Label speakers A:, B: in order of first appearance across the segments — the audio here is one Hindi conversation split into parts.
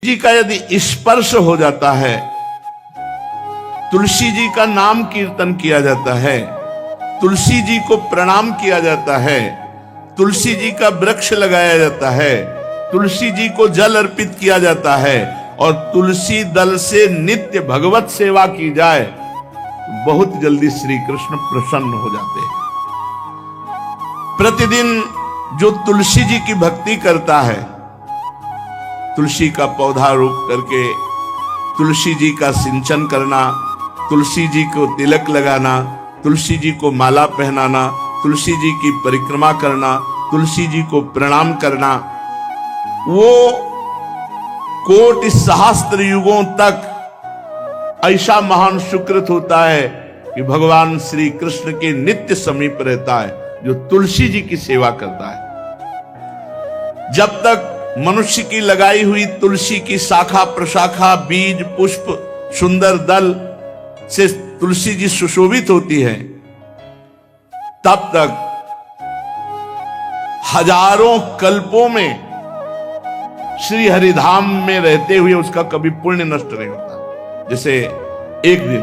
A: जी का यदि स्पर्श हो जाता है, तुलसी जी का नाम कीर्तन किया जाता है, तुलसी जी को प्रणाम किया जाता है, तुलसी जी का वृक्ष लगाया जाता है, तुलसी जी को जल अर्पित किया जाता है और तुलसी दल से नित्य भगवत सेवा की जाए, बहुत जल्दी श्री कृष्ण प्रसन्न हो जाते हैं। प्रतिदिन जो तुलसी जी की भक्ति करता है, तुलसी का पौधा रोप करके तुलसी जी का सिंचन करना, तुलसी जी को तिलक लगाना, तुलसी जी को माला पहनाना, तुलसी जी की परिक्रमा करना, तुलसी जी को प्रणाम करना, वो कोटि सहस्त्र युगों तक ऐसा महान सुकृत होता है कि भगवान श्री कृष्ण के नित्य समीप रहता है जो तुलसी जी की सेवा करता है। जब तक मनुष्य की लगाई हुई तुलसी की शाखा प्रशाखा, बीज, पुष्प, सुंदर दल से तुलसी जी सुशोभित होती है, तब तक हजारों कल्पों में श्री हरिधाम में रहते हुए उसका कभी पुण्य नष्ट नहीं होता। जैसे एक दिन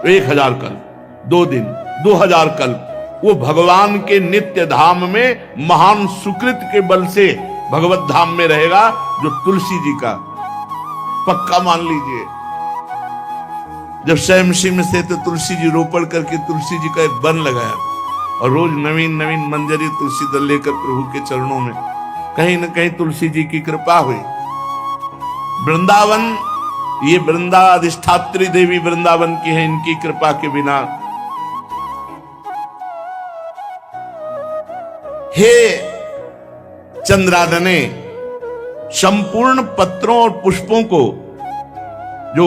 A: 1000 कल्प, 2 दिन 2000 कल्प, वो भगवान के नित्य धाम में महान सुकृत के बल से भगवत धाम में रहेगा, जो तुलसी जी का पक्का मान लीजिए। जब स्वयं में से तो तुलसी जी रोपण करके तुलसी जी का एक वन लगाया और रोज नवीन नवीन मंजरी तुलसी दल लेकर प्रभु के चरणों में, कहीं न कहीं तुलसी जी की कृपा हुई। वृंदावन, ये वृंदा अधिष्ठात्री देवी वृंदावन की है, इनकी कृपा के बिना हे चंद्रादने संपूर्ण पत्रों और पुष्पों को जो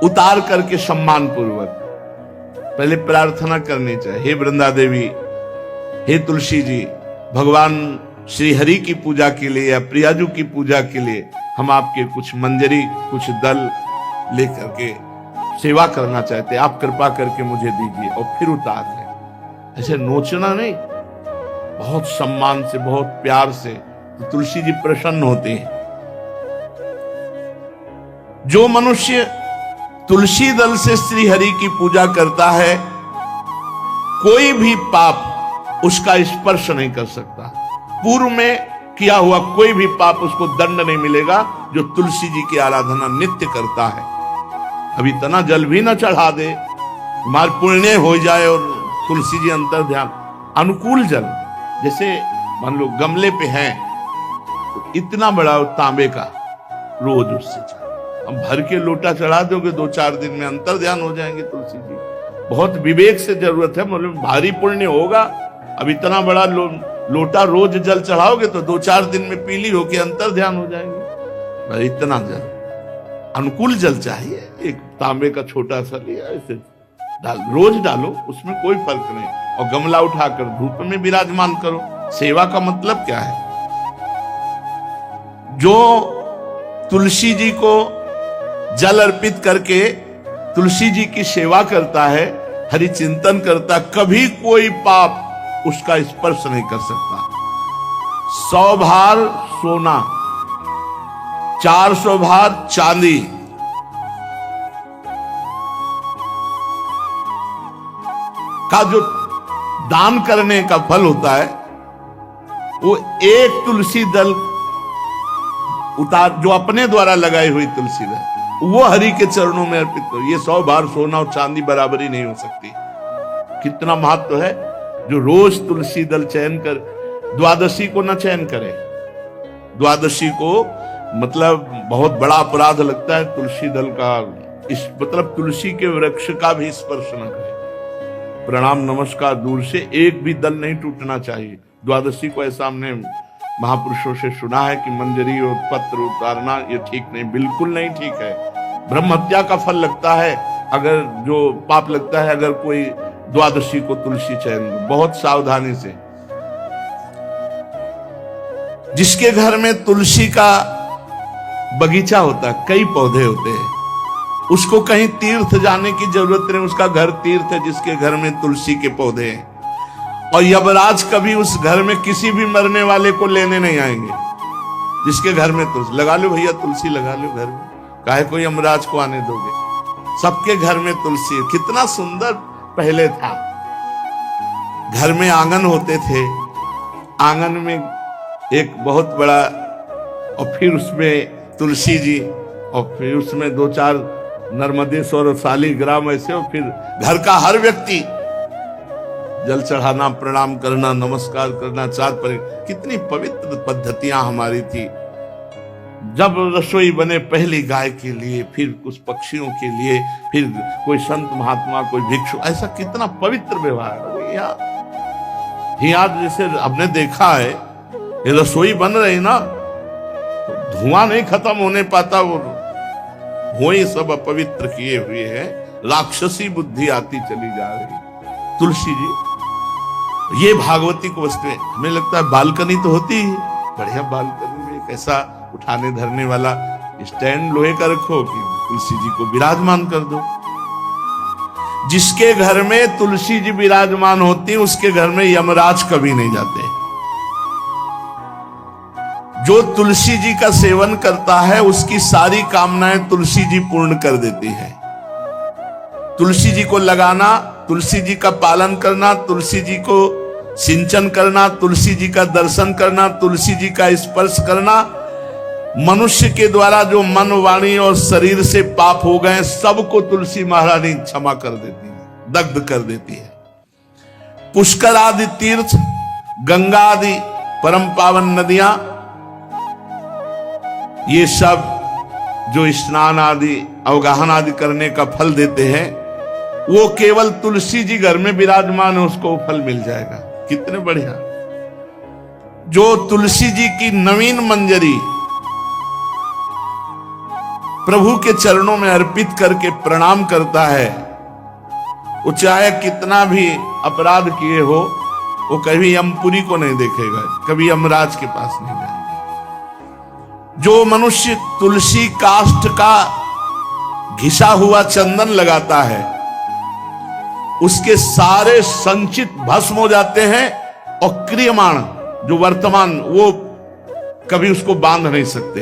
A: उतार करके सम्मान पूर्वक पहले प्रार्थना करनी चाहिए, हे वृंदा देवी, हे तुलसी जी, भगवान श्री हरि की पूजा के लिए या प्रियाजू की पूजा के लिए हम आपके कुछ मंजरी, कुछ दल लेकर के सेवा करना चाहते हैं, आप कृपा करके मुझे दीजिए, और फिर उतार लें। ऐसे नोचना नहीं, बहुत सम्मान से, बहुत प्यार से, तो तुलसी जी प्रसन्न होते हैं। जो मनुष्य तुलसी दल से श्री हरि की पूजा करता है, कोई भी पाप उसका स्पर्श नहीं कर सकता। पूर्व में किया हुआ कोई भी पाप उसको दंड नहीं मिलेगा, जो तुलसी जी की आराधना नित्य करता है। अब इतना जल भी ना चढ़ा दे, मार पुण्य हो जाए और तुलसी जी अंतर ध्यान, अनुकूल जल, जैसे मान लो गमले पे हैं तो इतना बड़ा तांबे का रोज उससे चढ़ा, हम भर के लोटा चढ़ा दोगे 2-4 दिन में अंतर ध्यान हो जाएंगे तुलसी जी। बहुत विवेक से जरूरत है, मतलब भारी पुण्य होगा। अब इतना बड़ा लोटा रोज जल चढ़ाओगे तो 2-4 दिन में पीली होके अंतर ध्यान हो जाएंगे। इतना जल, अनुकूल जल चाहिए। एक तांबे का छोटा सा लिया, ऐसे रोज डालो, उसमें कोई फर्क नहीं, और गमला उठाकर धूप में विराजमान करो। सेवा का मतलब क्या है? जो तुलसी जी को जल अर्पित करके तुलसी जी की सेवा करता है, हरि चिंतन करता, कभी कोई पाप उसका स्पर्श नहीं कर सकता। 100 भार सोना, 400 भार चांदी, का जो दान करने का फल होता है, वो एक तुलसी दल उतार, जो अपने द्वारा लगाई हुई तुलसी दल, वो हरि के चरणों में अर्पित करो। ये 100 भार सोना और चांदी बराबरी नहीं हो सकती। कितना महत्व है। जो रोज तुलसी दल चयन कर, द्वादशी को न चयन करे, द्वादशी को मतलब बहुत बड़ा अपराध लगता है तुलसी दल का, इस मतलब तुलसी के वृक्ष का भी स्पर्श न करे। प्रणाम नमस्कार दूर से, एक भी दल नहीं टूटना चाहिए। द्वादशी को ऐसा हमने महापुरुषों से सुना है कि मंजरी और पत्र उतारना ये ठीक नहीं, बिल्कुल नहीं ठीक है। ब्रह्म हत्या का फल लगता है, अगर जो पाप लगता है अगर कोई द्वादशी को तुलसी चयन, बहुत सावधानी से। जिसके घर में तुलसी का बगीचा होता है, कई पौधे होते हैं, उसको कहीं तीर्थ जाने की जरूरत नहीं, उसका घर तीर्थ है जिसके घर में तुलसी के पौधे हैं। और यमराज कभी उस घर में किसी भी मरने वाले को लेने नहीं आएंगे। जिसके घर में तुलसी, लगा लो भैया तुलसी लगा लो घर में, काहे कोई यमराज को आने दोगे। सबके घर में तुलसी, कितना सुंदर पहले था। घर में आंगन होते थे, आंगन में एक बहुत बड़ा, और फिर उसमें तुलसी जी, और फिर उसमें 2-4 नर्मदेश्वर शालिग्राम ऐसे, और फिर घर का हर व्यक्ति जल चढ़ाना, प्रणाम करना, नमस्कार करना, चार पर। कितनी पवित्र पद्धतियां हमारी थी। जब रसोई बने पहली गाय के लिए, फिर कुछ पक्षियों के लिए, फिर कोई संत महात्मा, कोई भिक्षु, ऐसा कितना पवित्र व्यवहार। यहाँ जैसे हमने देखा है, ये रसोई बन रही ना, धुआं नहीं खत्म होने पाता, वो ही सब अपवित्र किए हुए हैं, राक्षसी बुद्धि आती चली जा रही। तुलसी जी, ये भागवती को वस्तुएं, हमें लगता है बालकनी तो होती ही, बढ़िया बालकनी में एक ऐसा उठाने धरने वाला स्टैंड लोहे का रखो कि तुलसी जी को विराजमान कर दो। जिसके घर में तुलसी जी विराजमान होती, उसके घर में यमराज कभी नहीं जाते। जो तुलसी जी का सेवन करता है, उसकी सारी कामनाएं तुलसी जी पूर्ण कर देती है। तुलसी जी को लगाना, तुलसी जी का पालन करना, तुलसी जी को सिंचन करना, तुलसी जी का दर्शन करना, तुलसी जी का स्पर्श करना, मनुष्य के द्वारा जो मन, वाणी और शरीर से पाप हो गए, सबको तुलसी महारानी क्षमा कर देती है, दग्ध कर देती है। पुष्कर आदि तीर्थ, गंगा आदि परम पावन नदियां, ये सब जो स्नान आदि, अवगाहन आदि करने का फल देते हैं, वो केवल तुलसी जी घर में विराजमान है, उसको फल मिल जाएगा। कितने बढ़िया। जो तुलसी जी की नवीन मंजरी प्रभु के चरणों में अर्पित करके प्रणाम करता है, वो चाहे कितना भी अपराध किए हो, वो कभी यमपुरी को नहीं देखेगा, कभी यमराज के पास नहीं जाएगा। जो मनुष्य तुलसी काष्ठ का घिसा हुआ चंदन लगाता है, उसके सारे संचित भस्म हो जाते हैं, और क्रियमाण जो वर्तमान, वो कभी उसको बांध नहीं सकते।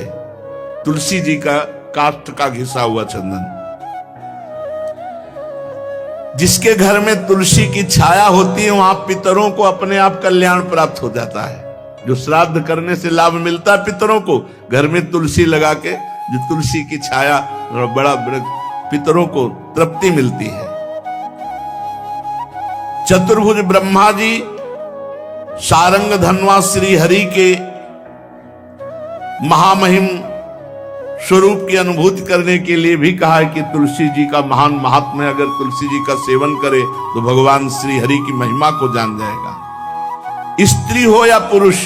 A: तुलसी जी का काष्ठ का घिसा हुआ चंदन। जिसके घर में तुलसी की छाया होती है, वहां पितरों को अपने आप कल्याण प्राप्त हो जाता है। जो श्राद्ध करने से लाभ मिलता है पितरों को, घर में तुलसी लगा के, जो तुलसी की छाया, बड़ा पितरों को तृप्ति मिलती है। चतुर्भुज ब्रह्मा जी सारंग धनवा श्री हरि के महामहिम स्वरूप की अनुभूति करने के लिए भी कहा है कि तुलसी जी का महान महात्म्य, अगर तुलसी जी का सेवन करे तो भगवान श्री हरि की महिमा को जान जाएगा। स्त्री हो या पुरुष,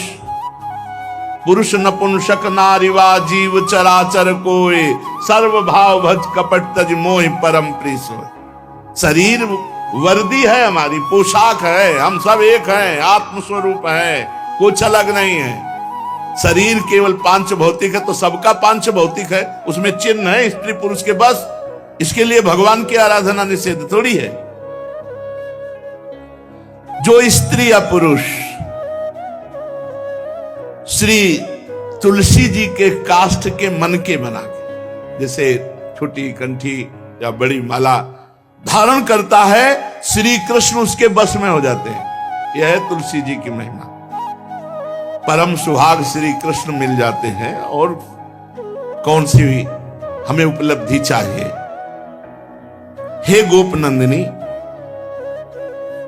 A: पुरुष नपुंसक नारीवा जीव चराचर कोय, सर्व भाव भज कपट तज मोह परम प्रीस हो। शरीर वर्दी है, हमारी पोशाक है, हम सब एक हैं, आत्मस्वरूप है, कुछ अलग नहीं है। शरीर केवल पांच भौतिक है, तो सबका पांच भौतिक है, उसमें चिन्ह है स्त्री पुरुष के, बस। इसके लिए भगवान की आराधना निषेध थोड़ी है। जो स्त्री या पुरुष श्री तुलसी जी के काष्ठ के मन के बना के, जैसे छोटी कंठी या बड़ी माला धारण करता है, श्री कृष्ण उसके बस में हो जाते हैं। यह है तुलसी जी की महिमा। परम सुहाग श्री कृष्ण मिल जाते हैं, और कौन सी भी हमें उपलब्धि चाहिए। हे गोप नंदिनी,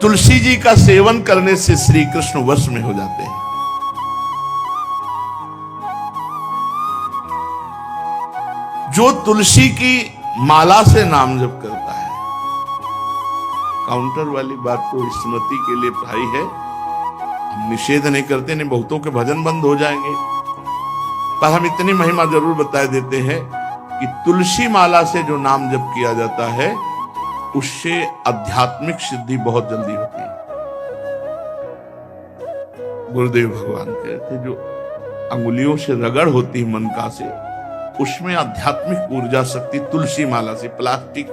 A: तुलसी जी का सेवन करने से श्री कृष्ण वश में हो जाते हैं। जो तुलसी की माला से नाम जप करता है, काउंटर वाली बात तो स्मृति के लिए भाई है, हम निषेध नहीं करते, नहीं बहुतों के भजन बंद हो जाएंगे, पर हम इतनी महिमा जरूर बता देते हैं कि तुलसी माला से जो नाम जप किया जाता है, उससे आध्यात्मिक सिद्धि बहुत जल्दी होती है। गुरुदेव भगवान कहते, जो अंगुलियों से रगड़ होती है मन का से, उसमें आध्यात्मिक ऊर्जा शक्ति तुलसी माला से। प्लास्टिक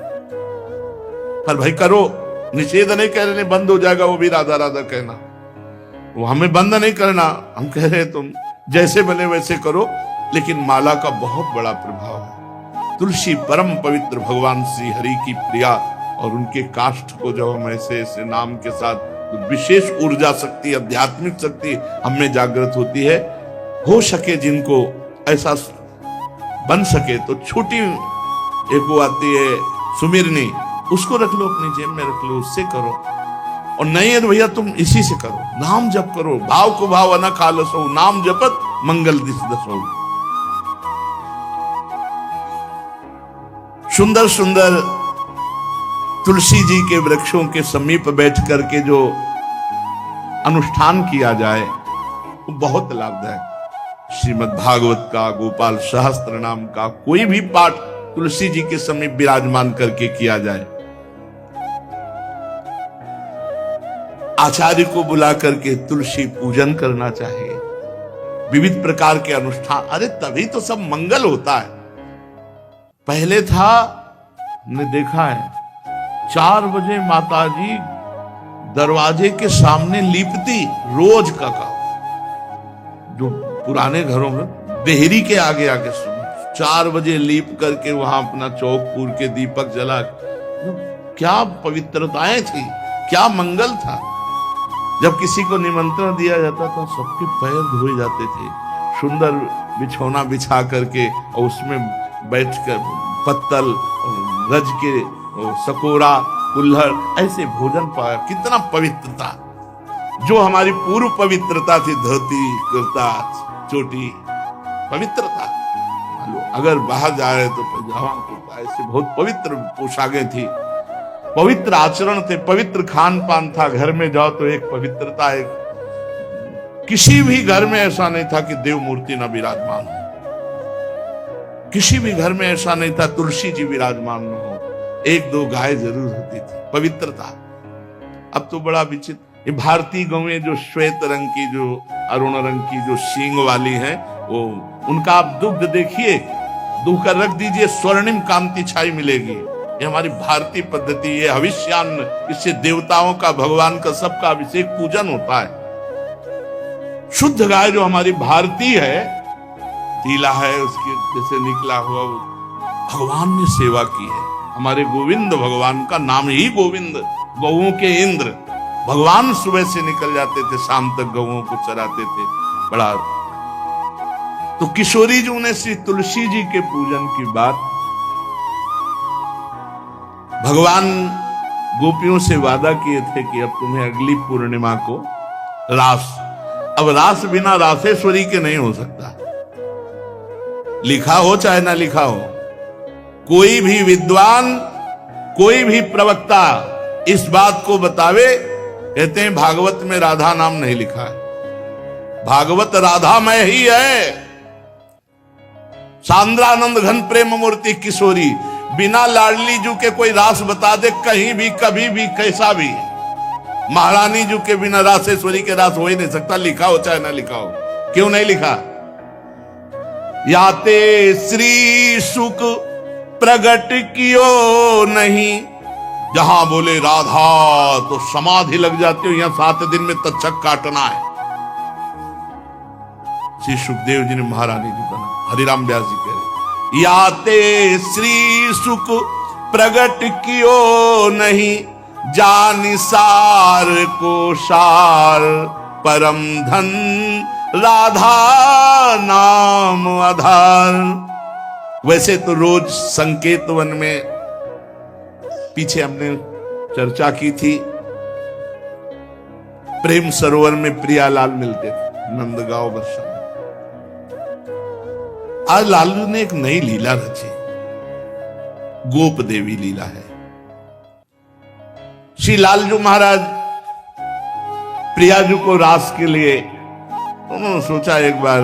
A: पर भाई करो, निषेध नहीं कह रहे, बंद हो जाएगा वो भी राधा राधा कहना, वो हमें बंद नहीं करना। हम कह रहे तुम जैसे बने वैसे करो, लेकिन माला का बहुत बड़ा प्रभाव है। तुलसी परम पवित्र, भगवान श्री हरि की प्रिया, और उनके काष्ठ को जब हम ऐसे ऐसे नाम के साथ, तो विशेष ऊर्जा शक्ति, आध्यात्मिक शक्ति हमें जागृत होती है। हो सके जिनको ऐसा बन सके तो छोटी एक वो आती है सुमिरनी, उसको रख लो अपनी जेब में, रख लो, उससे करो। और नहीं है तो भैया तुम इसी से करो, नाम जप करो, भाव को भाव न खालसो, नाम जपत मंगल दिस दसो। सुंदर सुंदर तुलसी जी के वृक्षों के समीप बैठ करके जो अनुष्ठान किया जाए वो बहुत लाभदायक। श्रीमद् भागवत का, गोपाल सहस्त्र नाम का कोई भी पाठ तुलसी जी के समीप विराजमान करके किया जाए, आचार्य को बुला करके तुलसी पूजन करना चाहिए, विविध प्रकार के अनुष्ठान, अरे तभी तो सब मंगल होता है। पहले था, ने देखा है, 4 बजे माताजी दरवाजे के सामने लीपती, रोज का काम। जो पुराने घरों में देहरी के आगे आके 4 बजे लीप करके वहां अपना चौक पूर के दीपक जला, क्या पवित्रताएं थी, क्या मंगल था। जब किसी को निमंत्रण दिया जाता था सबके पैर धोए जाते थे, सुंदर बिछौना बिछा करके और उसमें बैठकर पत्तल गज के सकोरा कुल्हड़ ऐसे भोजन पाया, कितना पवित्रता। जो हमारी पूर्व पवित्रता थी, धोती कुर्ता चोटी, पवित्रता। अगर बाहर जा रहे तो पैजामा कुर्ता, ऐसे बहुत पवित्र पोशाकें थी, पवित्र आचरण थे, पवित्र खान पान था। घर में जाओ तो एक पवित्रता, एक किसी भी घर में ऐसा नहीं था कि देव मूर्ति न विराजमान हो, किसी भी घर में ऐसा नहीं था तुलसी जी विराजमान न हो, 1-2 गाय जरूर होती थी, पवित्रता। अब तो बड़ा विचित्र, ये भारतीय गौएं जो श्वेत रंग की, जो अरुण रंग की, जो सींग वाली हैं, वो उनका आप दुग्ध देखिए, दूह कर रख दीजिए, स्वर्णिम कांति छाई मिलेगी। ये हमारी भारतीय पद्धति, ये हविष्यान्न, इससे देवताओं का, भगवान का, सबका अभिषेक पूजन होता है। शुद्ध गाय जो हमारी भारतीय है, तीला है उसके जैसे निकला हुआ, भगवान ने सेवा की है। हमारे गोविंद भगवान का नाम ही गोविंद, गौओं के इंद्र। भगवान सुबह से निकल जाते थे, शाम तक गौओं को चराते थे, बड़ा। तो किशोरी जी ने श्री तुलसी जी के पूजन की बात, भगवान गोपियों से वादा किए थे कि अब तुम्हें अगली पूर्णिमा को रास, अब रास बिना रासेश्वरी के नहीं हो सकता, लिखा हो चाहे ना लिखा हो। कोई भी विद्वान, कोई भी प्रवक्ता इस बात को बतावे, कहते हैं भागवत में राधा नाम नहीं लिखा है, भागवत राधामय ही है। सांद्रानंद घन प्रेम मूर्ति किशोरी, बिना लाडली जू के कोई रास बता दे कहीं भी, कभी भी, कैसा भी, महारानी जू के बिना रासेश्वरी के रास हो ही नहीं सकता, लिखा हो चाहे ना लिखा हो। क्यों नहीं लिखा? याते श्री सुख प्रगट कियो नहीं, जहां बोले राधा तो समाधि लग जाती हो, यहां 7 दिन में तक्षक काटना है। श्री सुखदेव जी ने महारानी जी का नाम, हरिराम व्यास जी कह रहे, याते श्री सुख प्रगट कियो नहीं, जानि सार को सार परम धन, राधा नाम आधार। वैसे तो रोज संकेत वन में, पीछे हमने चर्चा की थी, प्रेम सरोवर में प्रियालाल मिलते थे, नंदगांव वर्षा। आज लालू ने एक नई लीला रची, गोप देवी लीला है। श्री लालजू महाराज प्रियाजू को रास के लिए उन्होंने सोचा एक बार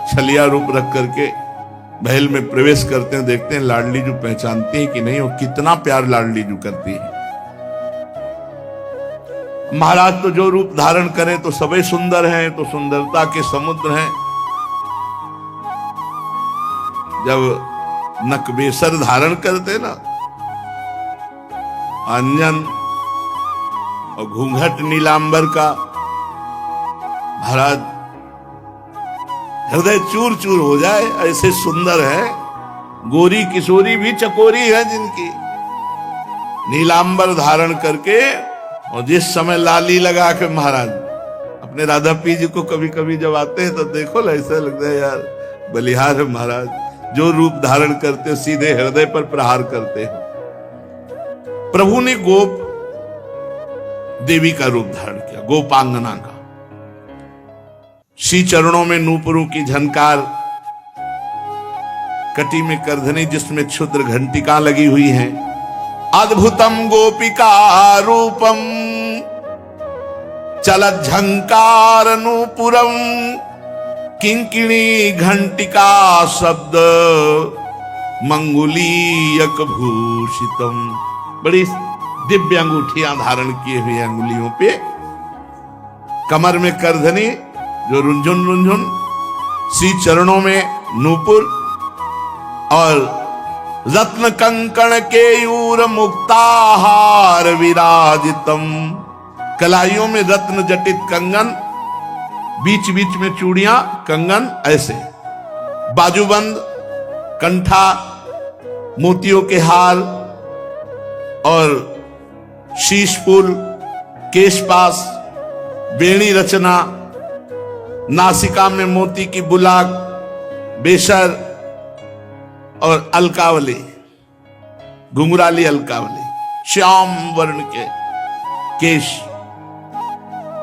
A: छलिया रूप रख करके महल में प्रवेश करते हैं, देखते हैं लाडली जू पहचानती है कि नहीं, और कितना प्यार लाडली जू करती है। महाराज तो जो रूप धारण करें तो सभी सुंदर हैं, तो सुंदरता के समुद्र हैं। जब नकबेसर धारण करते ना, अंजन और घूंघट नीलांबर का, महाराज हृदय चूर चूर हो जाए, ऐसे सुंदर है। गोरी किशोरी भी चकोरी है जिनकी, नीलांबर धारण करके, और जिस समय लाली लगा के महाराज अपने राधा पी जी को कभी कभी जब आते हैं तो देखो ऐसा लगता है यार बलिहार है महाराज, जो रूप धारण करते सीधे हृदय पर प्रहार करते हैं। प्रभु ने गोप देवी का रूप धारण किया, गोपांगना का। श्री चरणों में नूपुरों की झनकार, कटी में करधनी जिसमें क्षुद्र घंटिका लगी हुई है। अद्भुतम गोपिका रूपम चलत झंकार नूपुरम किंकिणी घंटिका शब्द मंगुलीयक भूषितम। बड़ी दिव्य अंगूठियां धारण किए हुए अंगुलियों पे, कमर में करधनी जो रुंझुन रुंझुन, श्री चरणों में नूपुर और रत्न कंकण केयूर मुक्ताहार विराजितम। कलाइयों में रत्न जटित कंगन, बीच बीच में चूड़ियां कंगन ऐसे, बाजूबंद, कंठा, मोतियों के हार और शीश फूल, केशपास, बेणी रचना, नासिका में मोती की बुलाक, बेशर और अलकावली, घुंघराली अलकावली, श्याम वर्ण के केश।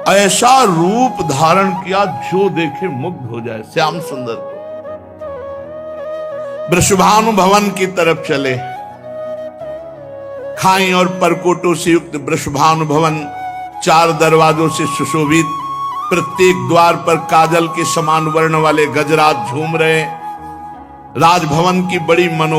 A: ऐसा रूप धारण किया जो देखे मुग्ध हो जाए। श्याम सुंदर को वृषभानु भवन की तरफ चले। खाई और परकोटों से युक्त वृषभानु भवन 4 दरवाजों से सुशोभित, प्रत्येक द्वार पर काजल के समान वर्ण वाले गजराज झूम रहे। राजभवन की बड़ी मनो